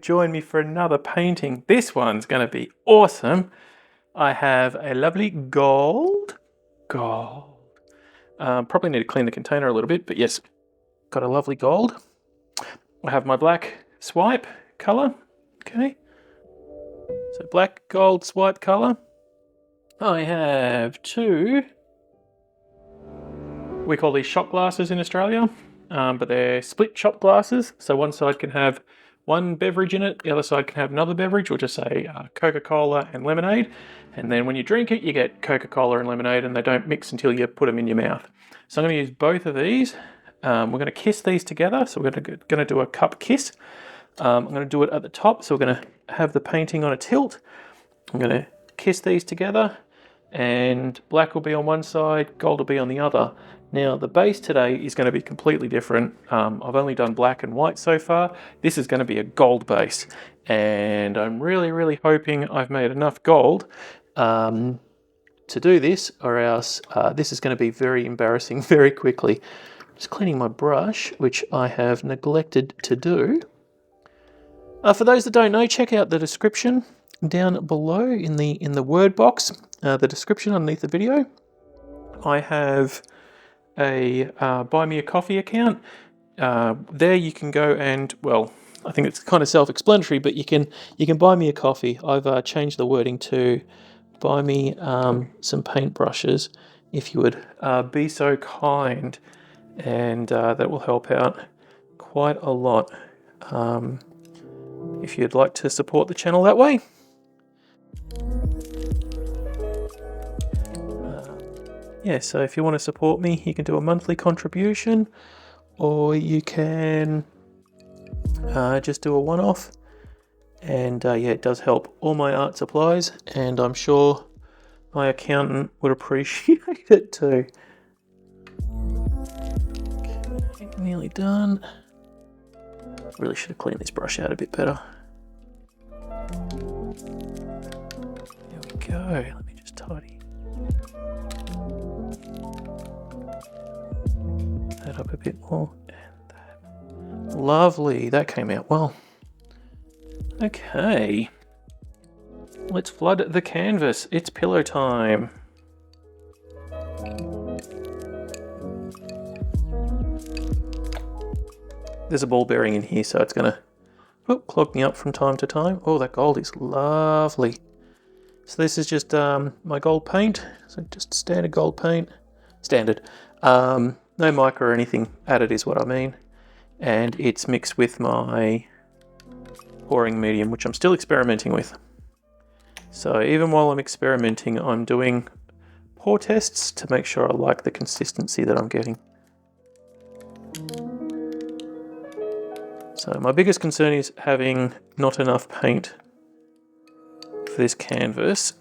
join me for another painting. This one's going to be awesome. I have a lovely gold. Probably need to clean the container a little bit, but yes, got a lovely gold. I have my black swipe color. Okay. So black, gold, swipe color. I have two. We call these shot glasses in Australia, but they're split shot glasses. So one side can have one beverage in it, the other side can have another beverage. We'll just say Coca-Cola and lemonade. And then when you drink it, you get Coca-Cola and lemonade, and they don't mix until you put them in your mouth. So I'm going to use both of these. We're going to kiss these together. So we're going to do a cup kiss. I'm going to do it at the top. So we're going to have the painting on a tilt. I'm going to kiss these together, and black will be on one side, gold will be on the other. Now the base today is going to be completely different. I've only done black and white so far. This is going to be a gold base, and I'm really hoping I've made enough gold to do this, or else this is going to be very embarrassing very quickly. Just cleaning my brush, which I have neglected to do. For those that don't know, check out the description down below in the word box, the description underneath the video. I have a buy me a coffee account. There you can go and, well, I think it's kind of self-explanatory, but you can buy me a coffee. I've changed the wording to buy me some paintbrushes if you would be so kind, and that will help out quite a lot if you'd like to support the channel that way. Yeah, so if you want to support me, you can do a monthly contribution, or you can just do a one-off. And yeah, it does help all my art supplies, and I'm sure my accountant would appreciate it too. Okay, nearly done. Really should have cleaned this brush out a bit better. There we go. Let me just tidy that up a bit more. And that. Lovely. That came out well. Okay. Let's flood the canvas. It's pillow time. There's a ball bearing in here, so it's going to clog me up from time to time. Oh, that gold is lovely. So this is just my gold paint. So just standard gold paint. Standard. No mica or anything added is what I mean. And it's mixed with my pouring medium, which I'm still experimenting with. So even while I'm experimenting, I'm doing pour tests to make sure I like the consistency that I'm getting. So my biggest concern is having not enough paint for this canvas.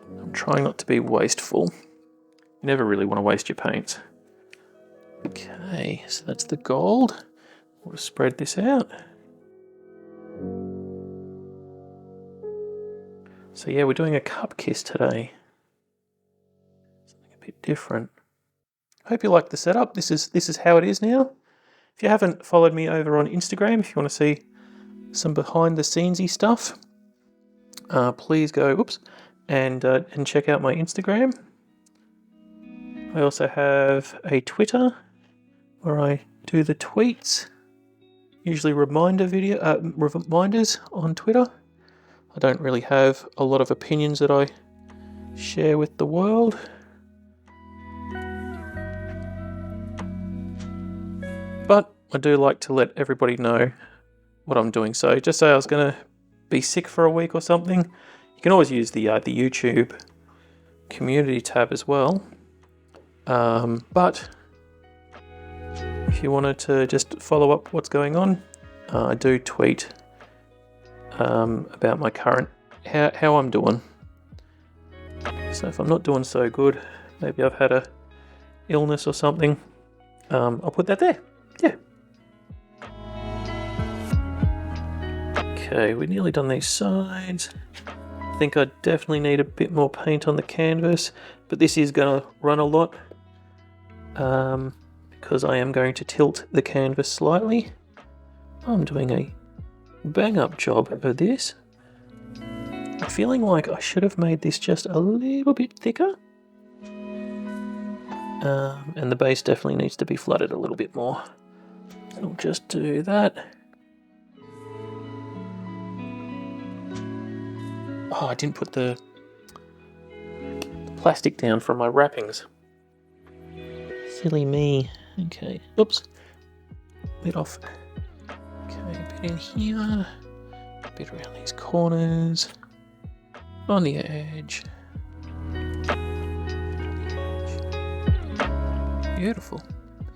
I'm trying not to be wasteful. You never really want to waste your paints. Okay, so that's the gold. We'll spread this out. So yeah, we're doing a cup kiss today. Something a bit different. Hope you like the setup. This is how it is now. If you haven't followed me over on Instagram, if you want to see some behind the scenesy stuff, please go and check out my Instagram. I also have a Twitter where I do the tweets, usually reminders on Twitter. I don't really have a lot of opinions that I share with the world. But I do like to let everybody know what I'm doing. So just say I was going to be sick for a week or something, you can always use the YouTube community tab as well. But if you wanted to just follow up what's going on, I do tweet about my current, how I'm doing. So if I'm not doing so good, maybe I've had a illness or something, I'll put that there. Yeah. Okay, we're nearly done these sides. I think I definitely need a bit more paint on the canvas, but this is going to run a lot because I am going to tilt the canvas slightly. I'm doing a bang up job of this. I'm feeling like I should have made this just a little bit thicker. And the base definitely needs to be flooded a little bit more. So I'll just do that. Oh, I didn't put the plastic down from my wrappings. Silly me. Okay, oops. Bit off. Okay, a bit in here. A bit around these corners. On the edge. Beautiful.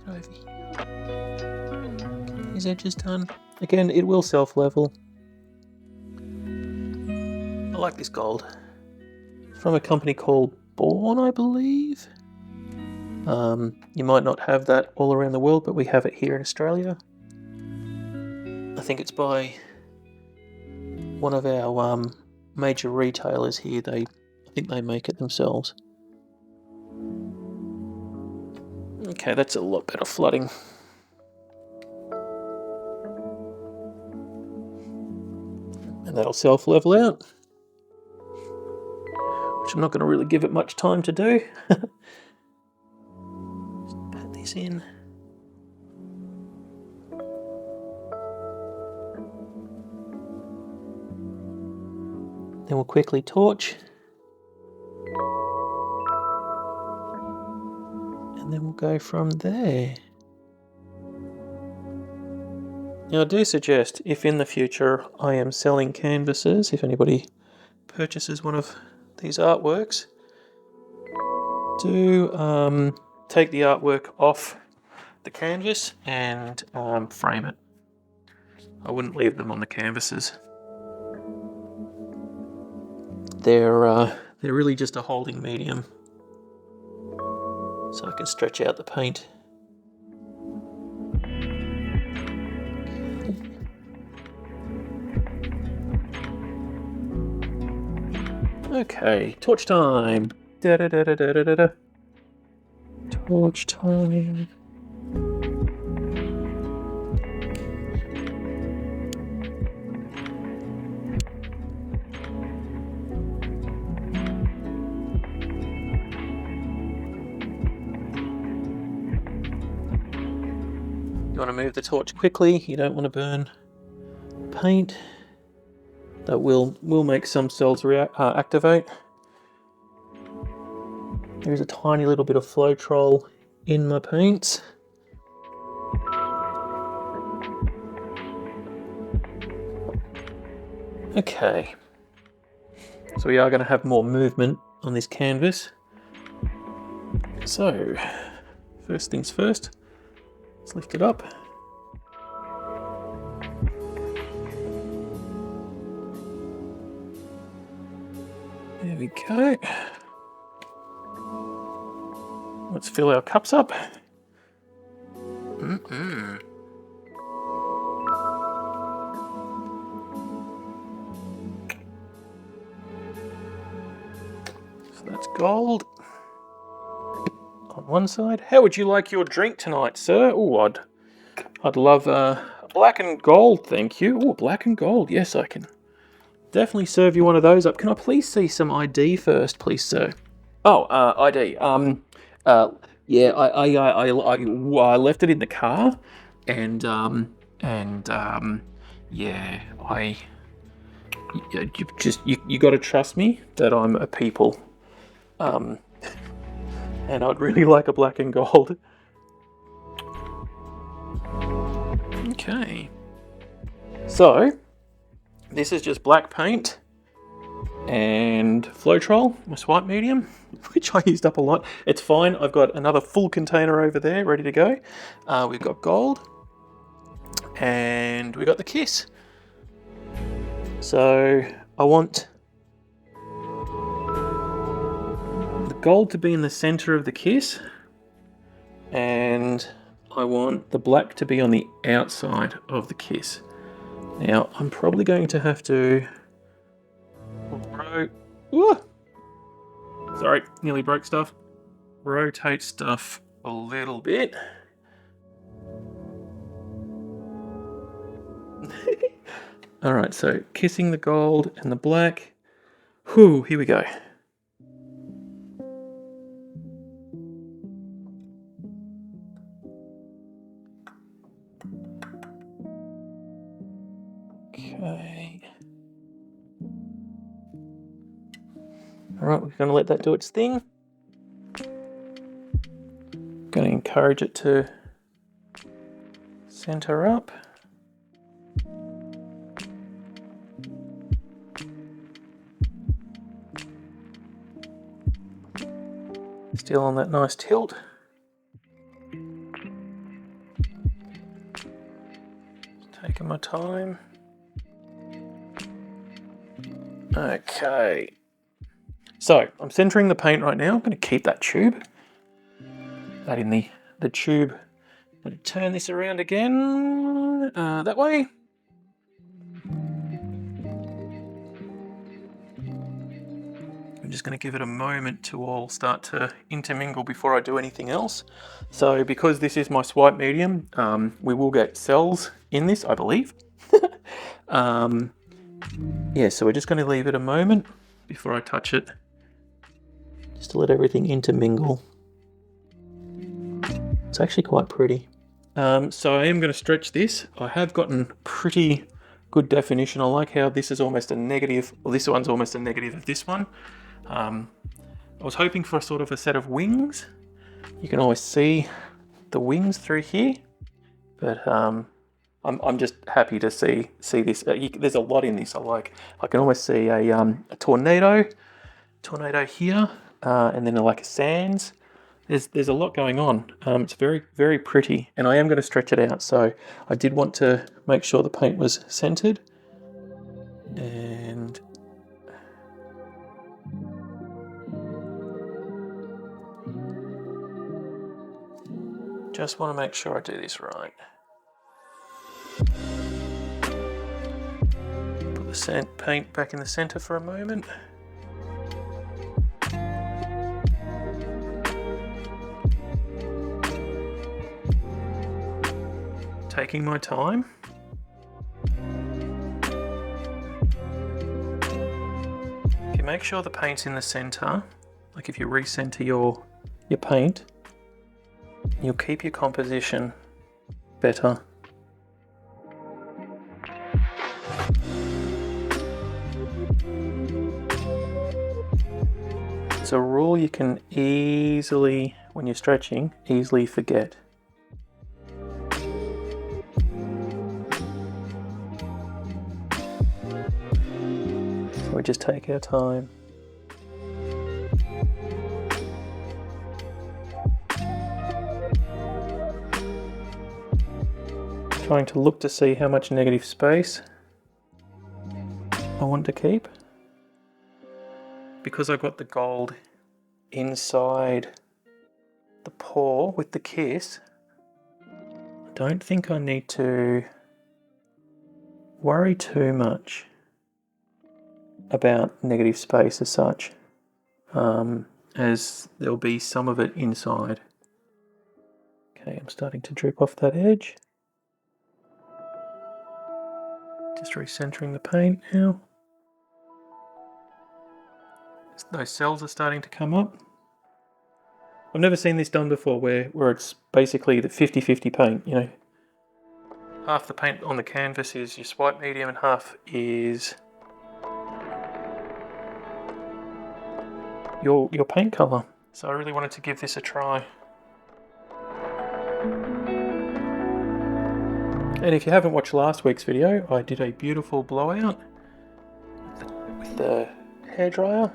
Over here. These edges done. Again, it will self-level. I like this gold. It's from a company called Born, I believe. You might not have that all around the world, but we have it here in Australia. I think it's by one of our major retailers here. I think they make it themselves. Okay, that's a lot better flooding. And that'll self-level out, which I'm not going to really give it much time to do. Just pat this in. Then we'll quickly torch. And then we'll go from there. Now I do suggest, if in the future I am selling canvases, if anybody purchases one of these artworks, do take the artwork off the canvas and frame it. I wouldn't leave them on the canvases. They're really just a holding medium, so I can stretch out the paint. Okay, torch time. Da da da da da da da. Torch time. You want to move the torch quickly. You don't want to burn paint. That will make some cells activate. There's a tiny little bit of Floetrol in my paints. Okay, so we are going to have more movement on this canvas. So, first things first, let's lift it up. There we go. Let's fill our cups up. So that's gold on one side. How would you like your drink tonight, sir? Oh, I'd love black and gold, thank you. Oh, black and gold. Yes, I can definitely serve you one of those up. Can I please see some ID first, please, sir? Oh, ID. Yeah, I left it in the car, and yeah, you got to trust me that I'm a people, and I'd really like a black and gold. Okay, so this is just black paint and Floetrol, my swipe medium, which I used up a lot. It's fine, I've got another full container over there ready to go. We've got gold and we got the kiss. So I want the gold to be in the center of the kiss, and I want the black to be on the outside of the kiss. Now I'm probably going to have to sorry, nearly broke stuff. Rotate stuff a little bit. All right, so kissing the gold and the black. Whew, here we go. Okay. All right, we're going to let that do its thing. Going to encourage it to center up. Still on that nice tilt. Taking my time. Okay. So I'm centering the paint right now. I'm going to keep that tube. That in the tube. I'm going to turn this around again. That way. I'm just going to give it a moment to all start to intermingle before I do anything else. So because this is my swipe medium, we will get cells in this, I believe. Yeah, so we're just going to leave it a moment before I touch it, just to let everything intermingle. It's actually quite pretty. So I am going to stretch this. I have gotten pretty good definition. I like how this is almost a negative, well, this one's almost a negative of this one. I was hoping for a sort of a set of wings. You can always see the wings through here, but I'm just happy to see this. There's a lot in this. I can almost see a tornado here, and then like a sands. There's a lot going on. It's very, very pretty, and I am going to stretch it out. So I did want to make sure the paint was centered, and just want to make sure I do this right. Put the paint back in the center for a moment. Taking my time. If you make sure the paint's in the center, like if you recenter your paint, you'll keep your composition better. It's a rule you can easily, when you're stretching, easily forget. So we just take our time. Trying to look to see how much negative space I want to keep. Because I've got the gold inside the pour with the kiss, I don't think I need to worry too much about negative space as such, as there'll be some of it inside. Okay, I'm starting to drip off that edge. Just recentering the paint now. Those cells are starting to come up. I've never seen this done before where it's basically the 50-50 paint, you know. Half the paint on the canvas is your swipe medium and half is your paint colour. So I really wanted to give this a try. And if you haven't watched last week's video, I did a beautiful blowout with the hairdryer.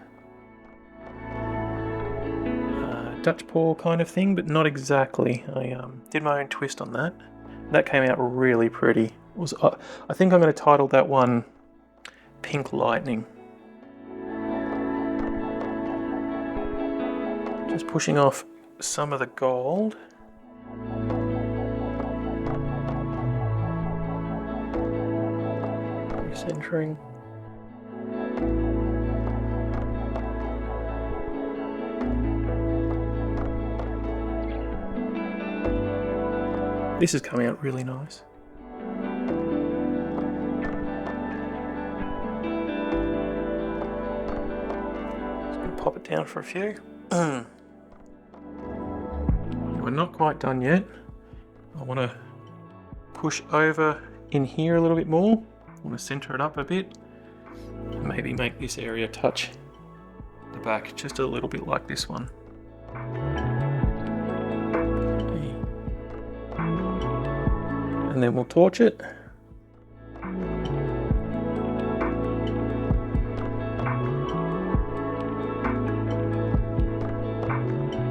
Dutch pour kind of thing, but not exactly. I did my own twist on that. That came out really pretty. I think I'm going to title that one Pink Lightning. Just pushing off some of the gold. Centering. This is coming out really nice. pop it down for a few. We're not quite done yet. I want to push over in here a little bit more. I want to center it up a bit. Maybe make this area touch the back just a little bit like this one. Okay. And then we'll torch it.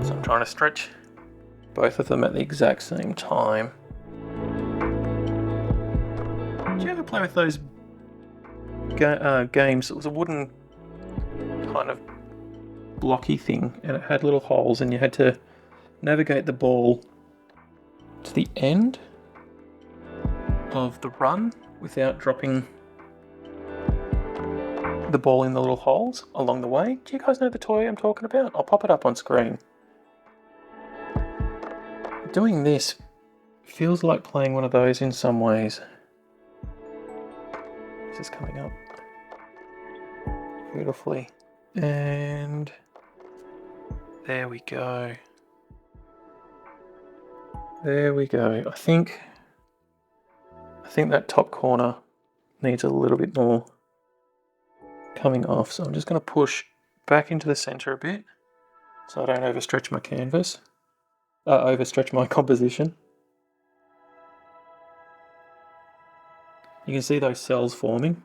So I'm trying to stretch both of them at the exact same time. Did you ever play with those games? It was a wooden kind of blocky thing, and it had little holes, and you had to navigate the ball to the end of the run without dropping the ball in the little holes along the way. Do you guys know the toy I'm talking about? I'll pop it up on screen. Doing this feels like playing one of those in some ways. This is coming up beautifully. And there we go. There we go. I think that top corner needs a little bit more coming off. So I'm just going to push back into the center a bit so I don't overstretch my canvas. Overstretch my composition. You can see those cells forming.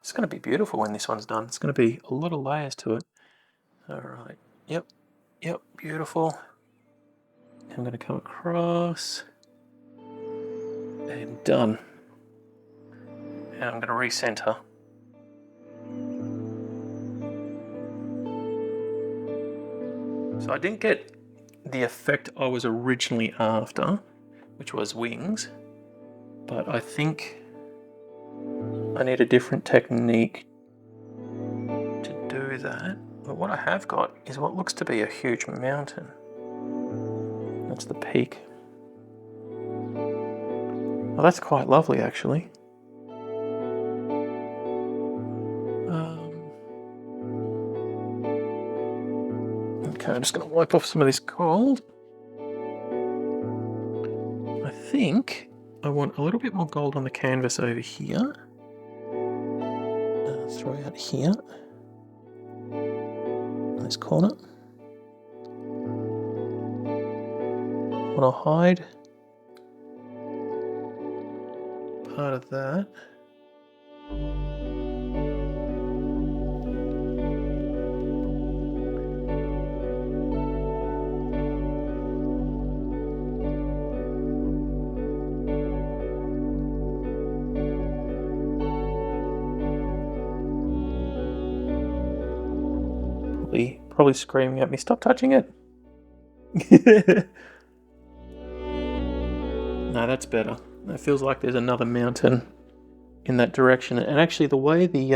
It's going to be beautiful when this one's done. It's going to be a lot of layers to it. All right. Yep, beautiful. I'm going to come across and done. Now I'm going to recenter. So I didn't get the effect I was originally after, which was wings, but I think I need a different technique to do that. But what I have got is what looks to be a huge mountain. That's the peak. Well, that's quite lovely, actually. Okay, I'm just going to wipe off some of this gold. I think I want a little bit more gold on the canvas over here. Throw out here. This corner. I want to hide part of that. Probably screaming at me, stop touching it. No, that's better. It feels like there's another mountain in that direction. And actually the way the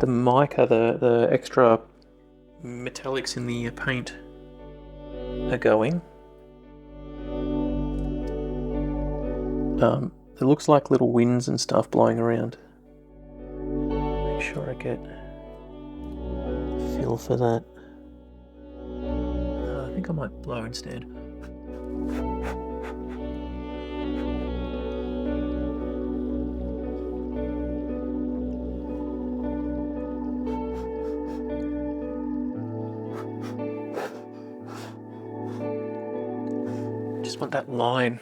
mica, the extra metallics in the paint are going, it looks like little winds and stuff blowing around. Make sure I get feel for that. I think I might blow instead. Just want that line.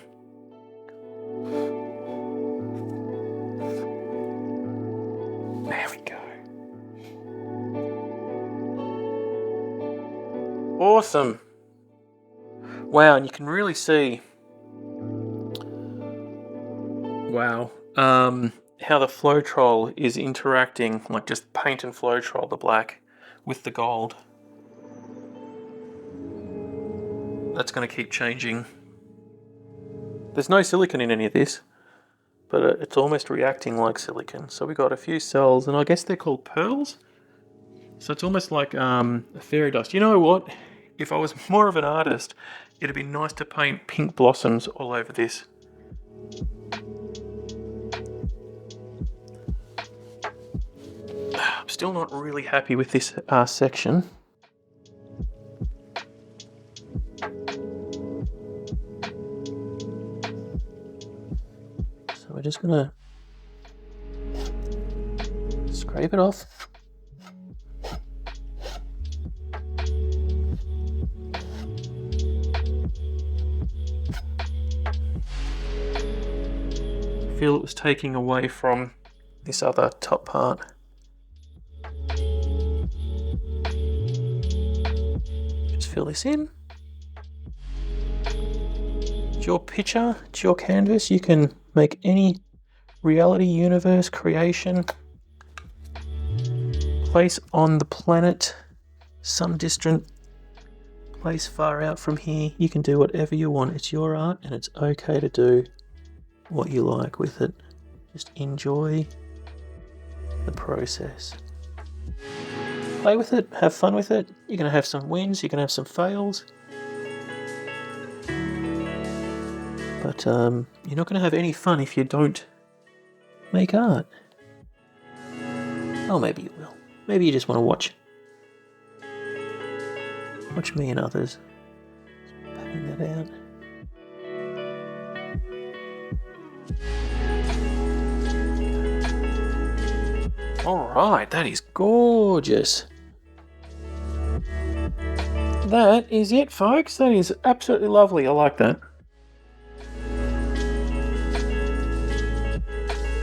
There we go. Awesome. Wow, and you can really see, wow, how the Floetrol is interacting, like just paint and Floetrol, the black, with the gold. That's going to keep changing. There's no silicon in any of this, but it's almost reacting like silicon. So we got a few cells, and I guess they're called pearls. So it's almost like a fairy dust. You know what? If I was more of an artist, it'd be nice to paint pink blossoms all over this. I'm still not really happy with this section. So we're just gonna scrape it off. I feel it was taking away from this other top part. Just fill this in. It's your picture, it's your canvas. You can make any reality, universe, creation, place on the planet, some distant place far out from here. You can do whatever you want. It's your art and it's okay to do what you like with it. Just enjoy the process. Play with it, have fun with it. You're going to have some wins, you're going to have some fails. But you're not going to have any fun if you don't make art. Oh, maybe you will. Maybe you just want to watch me and others. Just patting that out. Alright, that is gorgeous. That is it, folks. That is absolutely lovely. I like that.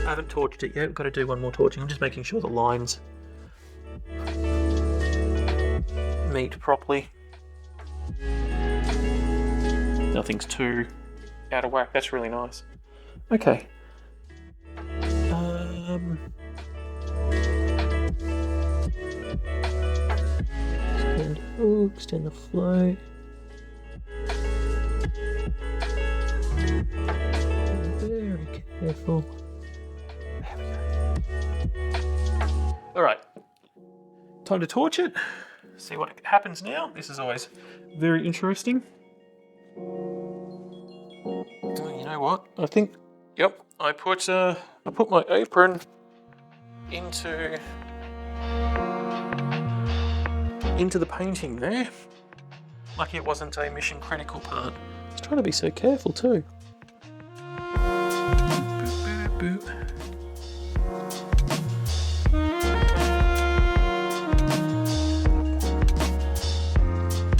I haven't torched it yet. I've got to do one more torching. I'm just making sure the lines meet properly. Nothing's too out of whack. That's really nice. Okay. Extend the flow. Very careful. There we go. Alright. Time to torch it. See what happens now. This is always very interesting. Oh, you know what? I think, yep, I put my apron into the painting there. Lucky it wasn't a mission critical part. I was trying to be so careful too. Boop, boop, boop.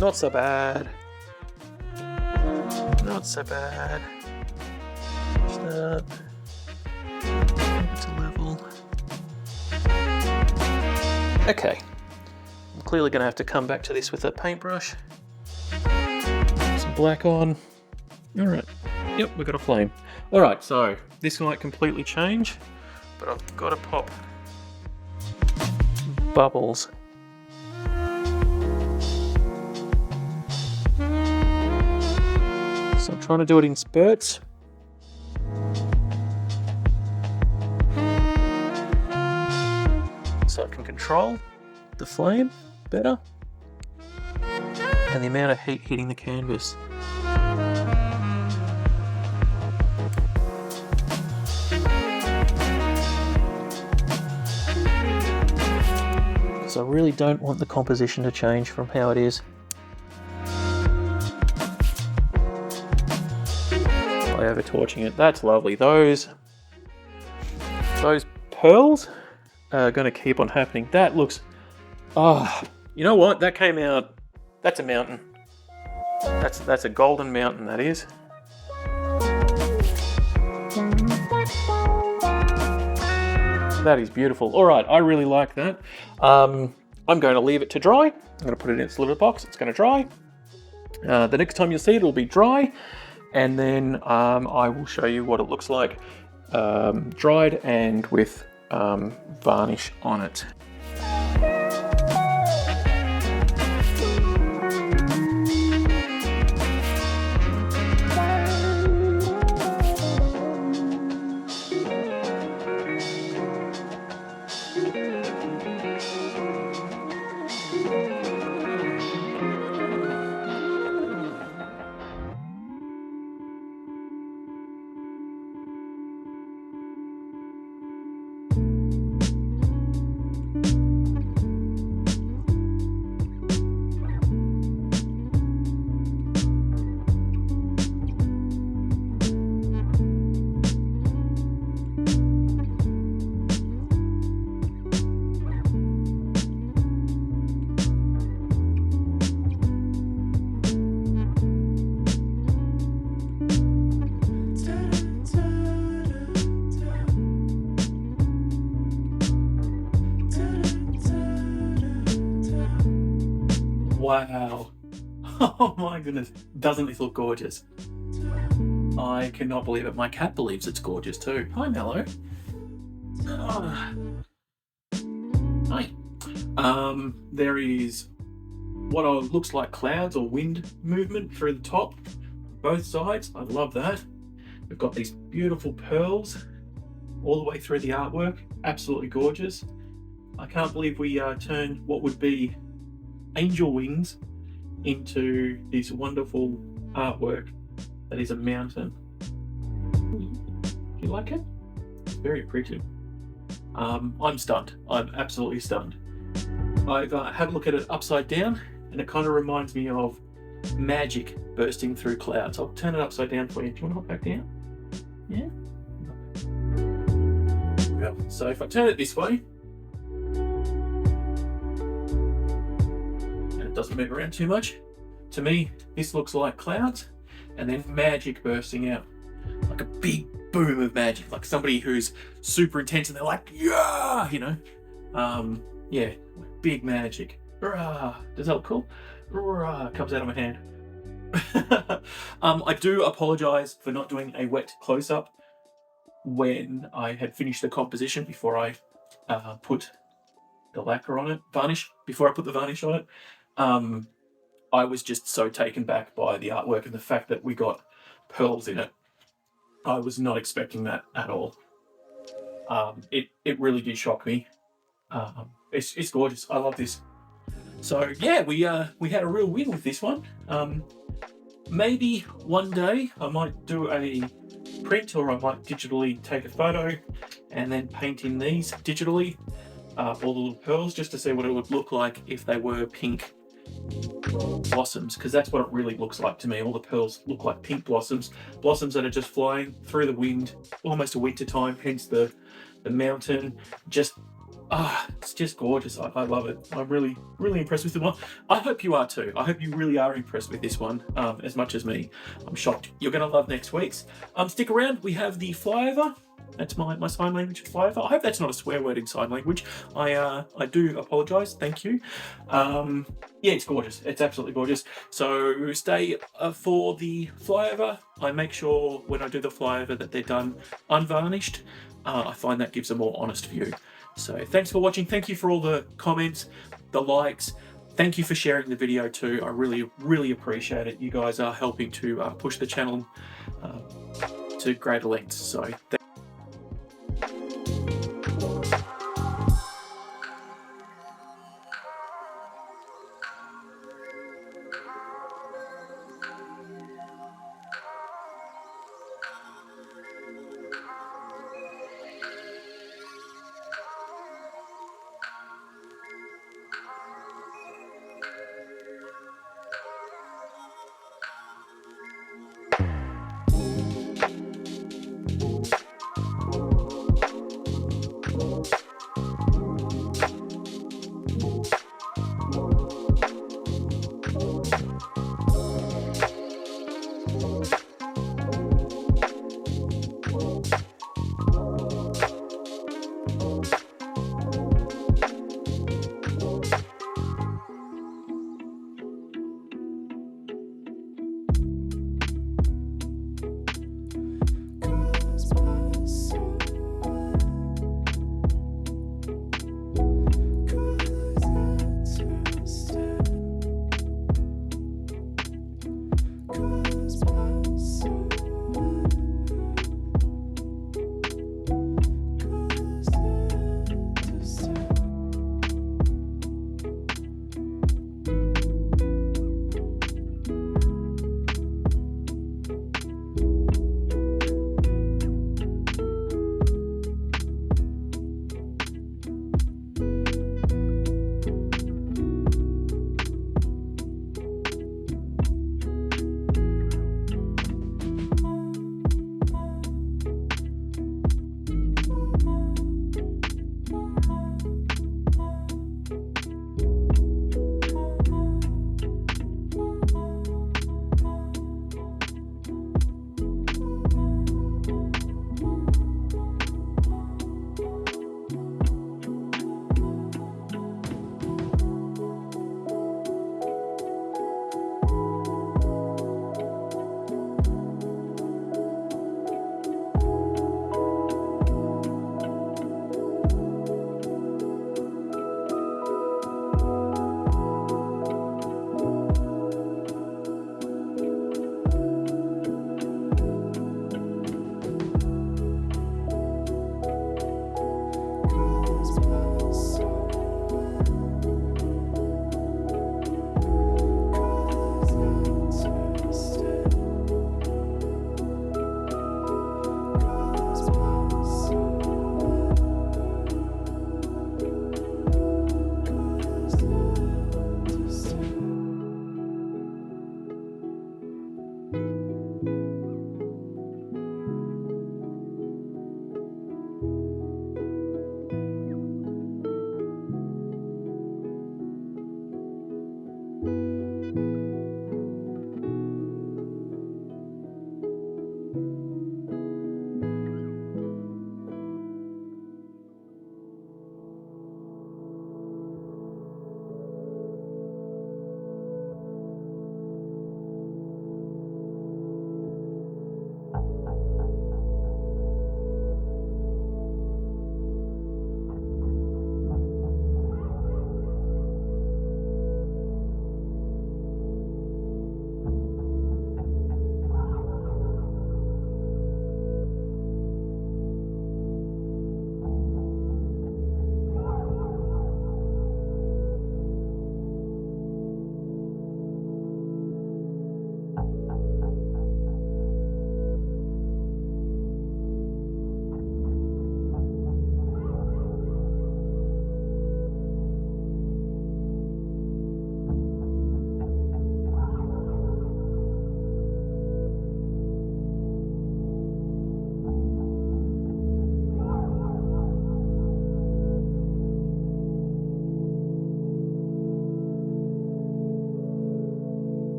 Not so bad. Not so bad. Start. It's a level. Okay. I'm clearly going to have to come back to this with a paintbrush. Some black on. Alright. Yep, we've got a flame. Alright, so this might completely change, but I've got to pop bubbles. So I'm trying to do it in spurts. So I can control the flame better and the amount of heat hitting the canvas. So I really don't want the composition to change from how it is. By over torching it. That's lovely. Those pearls are going to keep on happening. That looks, you know what? That came out. That's a mountain. That's a golden mountain. That is. That is beautiful. All right, I really like that. I'm going to leave it to dry. I'm going to put it in its little box. It's going to dry. The next time you see it, it'll be dry, and then I will show you what it looks like dried and with varnish on it. Wow. Oh my goodness. Doesn't this look gorgeous? I cannot believe it. My cat believes it's gorgeous too. Hi, Mello. Ah. Hi. There is what looks like clouds or wind movement through the top, both sides. I love that. We've got these beautiful pearls all the way through the artwork. Absolutely gorgeous. I can't believe we turned what would be angel wings into this wonderful artwork that is a mountain. Do you like it? It's very pretty. I'm stunned. I'm absolutely stunned. I've had a look at it upside down, and it kind of reminds me of magic bursting through clouds. I'll turn it upside down for you. Do you want to hop back down? Yeah? Well, so if I turn it this way, and it doesn't move around too much, to me, this looks like clouds, and then magic bursting out. Like a big boom of magic, like somebody who's super intense and they're like, yeah, you know? Yeah, big magic. Hurrah. Does that look cool? Hurrah, comes out of my hand. I do apologize for not doing a wet close-up when I had finished the composition before I put the lacquer on it, before I put the varnish on it. I was just so taken back by the artwork and the fact that we got pearls in it. I was not expecting that at all. It really did shock me. It's gorgeous. I love this. So yeah, we had a real win with this one. Maybe one day I might do a print, or I might digitally take a photo and then paint in these digitally all the little pearls, just to see what it would look like if they were pink blossoms, because that's what it really looks like to me. All the pearls look like pink blossoms that are just flying through the wind, almost a winter time, hence the mountain. It's just gorgeous. I love it. I'm really impressed with the one. I hope you are too. I hope you really are impressed with this one as much as me. I'm shocked. You're going to love next week's. Stick around. We have the flyover. That's my sign language flyover. I hope that's not a swear word in sign language. I do apologise. Thank you. Yeah, it's gorgeous. It's absolutely gorgeous. So stay for the flyover. I make sure when I do the flyover that they're done unvarnished. I find that gives a more honest view. So thanks for watching. Thank you for all the comments, the likes. Thank you for sharing the video too. I really appreciate it. You guys are helping to push the channel to greater lengths. So